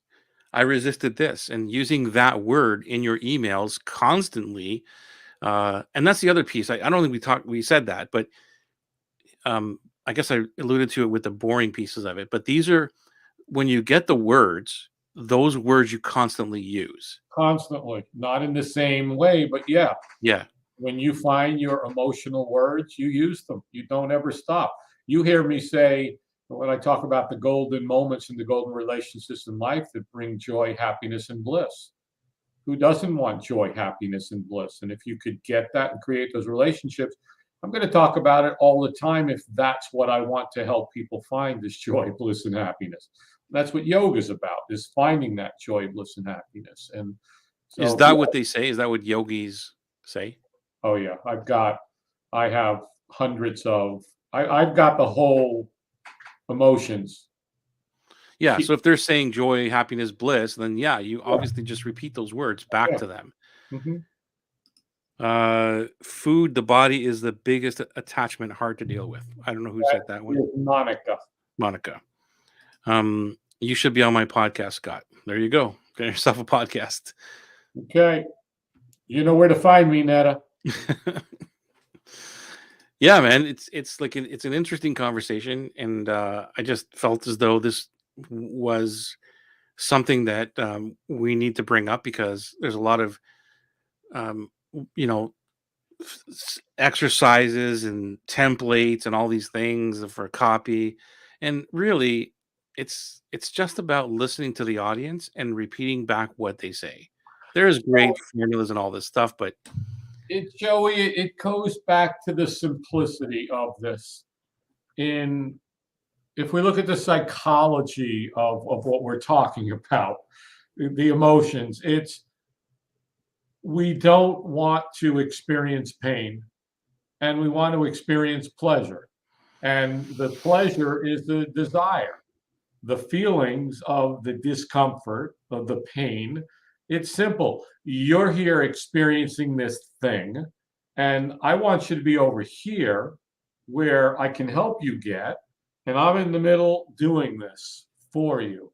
I resisted this, and using that word in your emails constantly. And that's the other piece. I don't think we said that, but I guess I alluded to it with the boring pieces of it. But these are, when you get the words, those words you constantly use. Constantly, not in the same way, but yeah. Yeah. When you find your emotional words, you use them. You don't ever stop. You hear me say, when I talk about the golden moments and the golden relationships in life that bring joy, happiness, and bliss. Who doesn't want joy, happiness, and bliss? And if you could get that and create those relationships, I'm going to talk about it all the time if that's what I want to help people find, is joy, bliss, and happiness. That's what yoga is about, is finding that joy, bliss, and happiness. And Is so, that yeah. what they say? Is that what yogis say? Oh yeah, I have hundreds of, I've got the whole emotions. Yeah. Ke- So if they're saying joy, happiness, bliss, then yeah, you Yeah, obviously just repeat those words back yeah. to them. Mhm. Food, the body is the biggest attachment, hard to deal with. I don't know who That said that one. is Monica. Monica. You should be on my podcast, Scott. There you go. Get yourself a podcast. Okay, you know where to find me, Netta. Yeah, man. It's like it's an interesting conversation, and I just felt as though this was something that we need to bring up, because there's a lot of um, you know exercises and templates and all these things for copy. And really, it's just about listening to the audience and repeating back what they say. There's great formulas and all this stuff, but It, Joey, it goes back to the simplicity of this. In If we look at the psychology of what we're talking about, the emotions, it's, we don't want to experience pain, and we want to experience pleasure. And the pleasure is the desire, the feelings of the discomfort, of the pain. It's simple. You're here experiencing this thing, and I want you to be over here where I can help you get, and I'm in the middle doing this for you.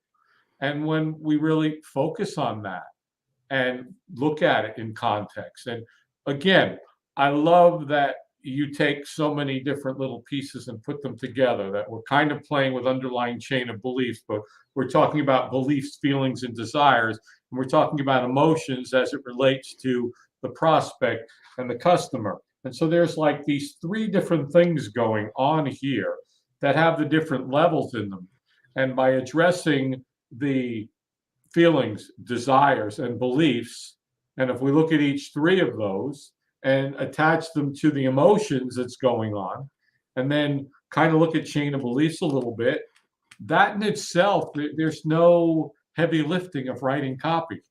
And when we really focus on that and look at it in context, and again, I love that you take so many different little pieces and put them together, that we're kind of playing with underlying chain of beliefs, but we're talking about beliefs, feelings, and desires. And we're talking about emotions as it relates to the prospect and the customer. And so there's like these three different things going on here that have the different levels in them. And by addressing the feelings, desires, and beliefs, and if we look at each three of those and attach them to the emotions that's going on, and then kind of look at chain of beliefs a little bit, that in itself, there's no heavy lifting of writing copy.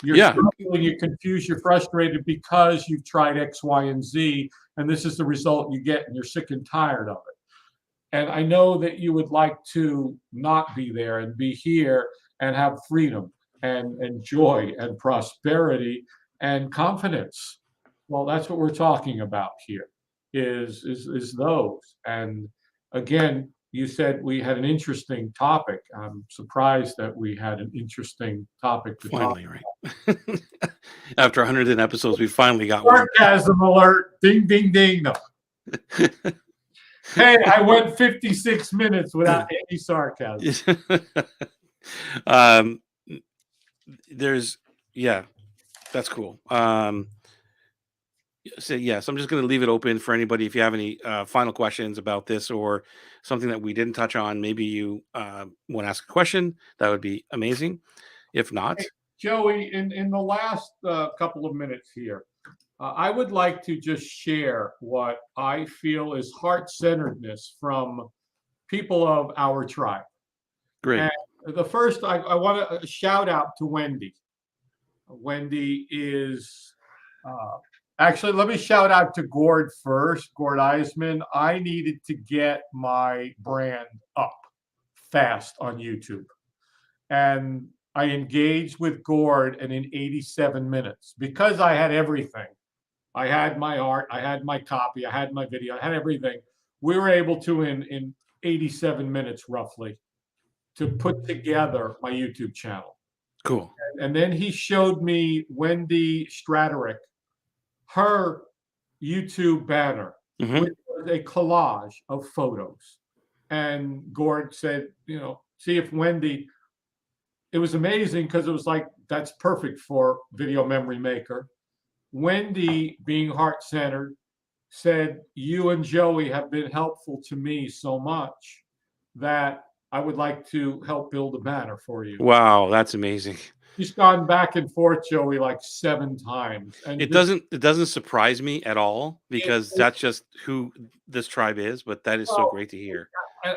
You're Yeah. struggling, you're confused, you're frustrated because you've tried X, Y, and Z, and this is the result you get, and you're sick and tired of it. And I know that you would like to not be there and be here and have freedom and joy and prosperity and confidence. Well, that's what we're talking about here, is those. And again, you said we had an interesting topic. I'm surprised that we had an interesting topic to talk. Finally, right? After 100 episodes, we finally got one. Sarcasm alert! Ding, ding, ding! No. Hey, I went 56 minutes without any sarcasm. There's, yeah, that's cool. So yes, I'm just going to leave it open for anybody. If you have any final questions about this or something that we didn't touch on, maybe you want to ask a question. That would be amazing. If not, Hey, Joey, in the last couple of minutes here, I would like to just share what I feel is heart-centeredness from people of our tribe. great. And the first, I want to shout out to Wendy. Wendy is actually, let me shout out to Gord first, Gord Eisman. I needed to get my brand up fast on YouTube. And I engaged with Gord, and in 87 minutes, because I had everything. I had my art, I had my copy, I had my video, I had everything. We were able to, in 87 minutes roughly, to put together my YouTube channel. Cool. And then he showed me Wendy Straderick, her YouTube banner, Mhm. which was a collage of photos. And Gord said, see if Wendy, it was amazing because it was like, that's perfect for Video Memory Maker. Wendy, being heart-centered, said, you and Joey have been helpful to me so much that I would like to help build a banner for you. Wow, that's amazing. She's gone back and forth, Joey, like 7 times. And It doesn't surprise me at all because that's just who this tribe is, but that is so great to hear.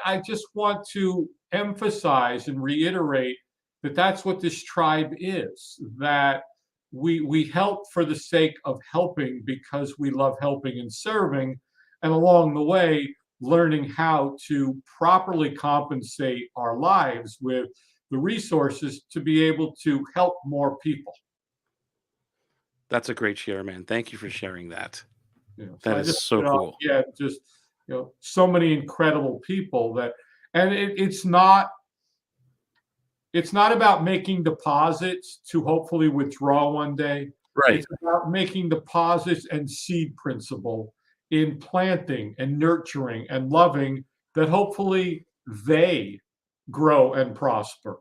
I just want to emphasize and reiterate that that's what this tribe is, that we help for the sake of helping because we love helping and serving, and along the way, learning how to properly compensate our lives with the resources to be able to help more people. That's a great share, man. Thank you for sharing that. So That I is just, so cool. yeah, just so many incredible people that, and it's not about making deposits to hopefully withdraw one day. Right. It's about making deposits and seed principle in planting and nurturing and loving that hopefully they grow and prosper.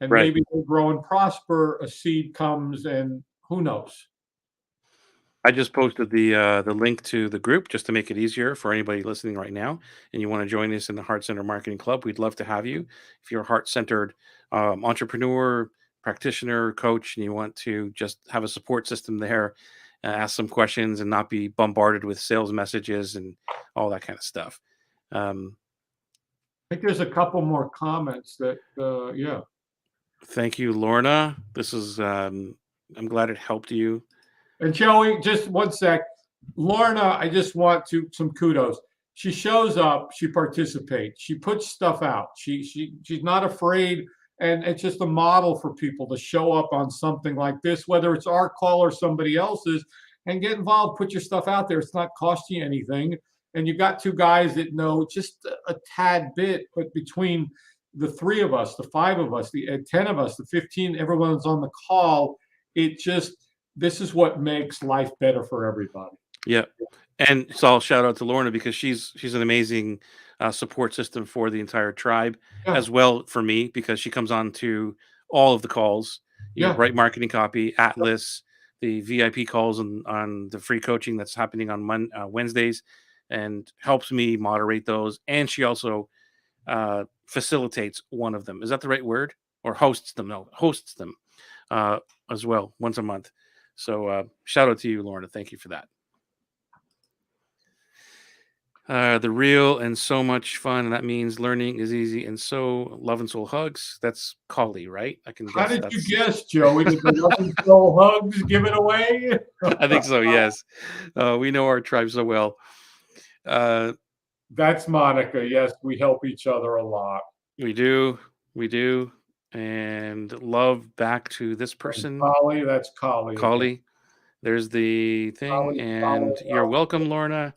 And Right. maybe they grow and prosper, a seed comes, and who knows? I just posted the link to the group just to make it easier for anybody listening right now. And you want to join us in the Heart Center Marketing Club? We'd love to have you. If you're a heart-centered entrepreneur, practitioner, coach, and you want to just have a support system there, ask some questions, and not be bombarded with sales messages and all that kind of stuff. I think there's a couple more comments that, yeah. Thank you, Lorna. This is I'm glad it helped you. And Joey, just one sec. Lorna, I just want some kudos. She shows up, she participates, she puts stuff out. She's not afraid, and it's just a model for people to show up on something like this, whether it's our call or somebody else's, and get involved, put your stuff out there. It's not costing you anything. And you've got 2 guys that know just a tad bit, but between the 3 of us, the 5 of us, the 10 of us, the 15, everyone's on the call, this is what makes life better for everybody. Yeah. And so I'll shout out to Lorna because she's an amazing support system for the entire tribe, Yeah, as well for me because she comes on to all of the calls. You know, yeah. write marketing copy, Atlas, the VIP calls on the free coaching that's happening on Wednesdays, and helps me moderate those. And she also facilitates one of them. Is that the right word? Or hosts them? No, hosts them uh, as well once a month. So shout out to you, Lorna. Thank you for that. The real and so much fun. And that means learning is easy and so love and soul hugs. That's Collie, right? I can How guess did you that's. guess, Joey? Did the Love and Soul Hugs give it away? I think so. Yes, we know our tribe so well. Uh, That's Monica. Yes, we help each other a lot. we do, we do, and love back to this And person, Collie, that's Collie again. Collie. There's the thing, Collie, and Collie, you're welcome, Lorna.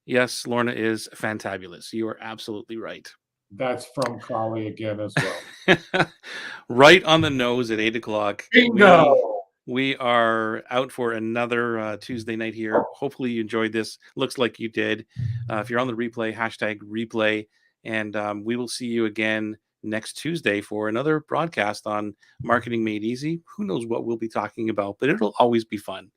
Yes, Lorna is fantabulous. You are absolutely right. that's from Collie again as well. Right on the nose at 8 o'clock. Bingo! We are out for another Tuesday night here. Hopefully you enjoyed this. Looks like you did. If you're on the replay, hashtag replay, and we will see you again next Tuesday for another broadcast on Marketing Made Easy. Who knows what we'll be talking about, but it'll always be fun.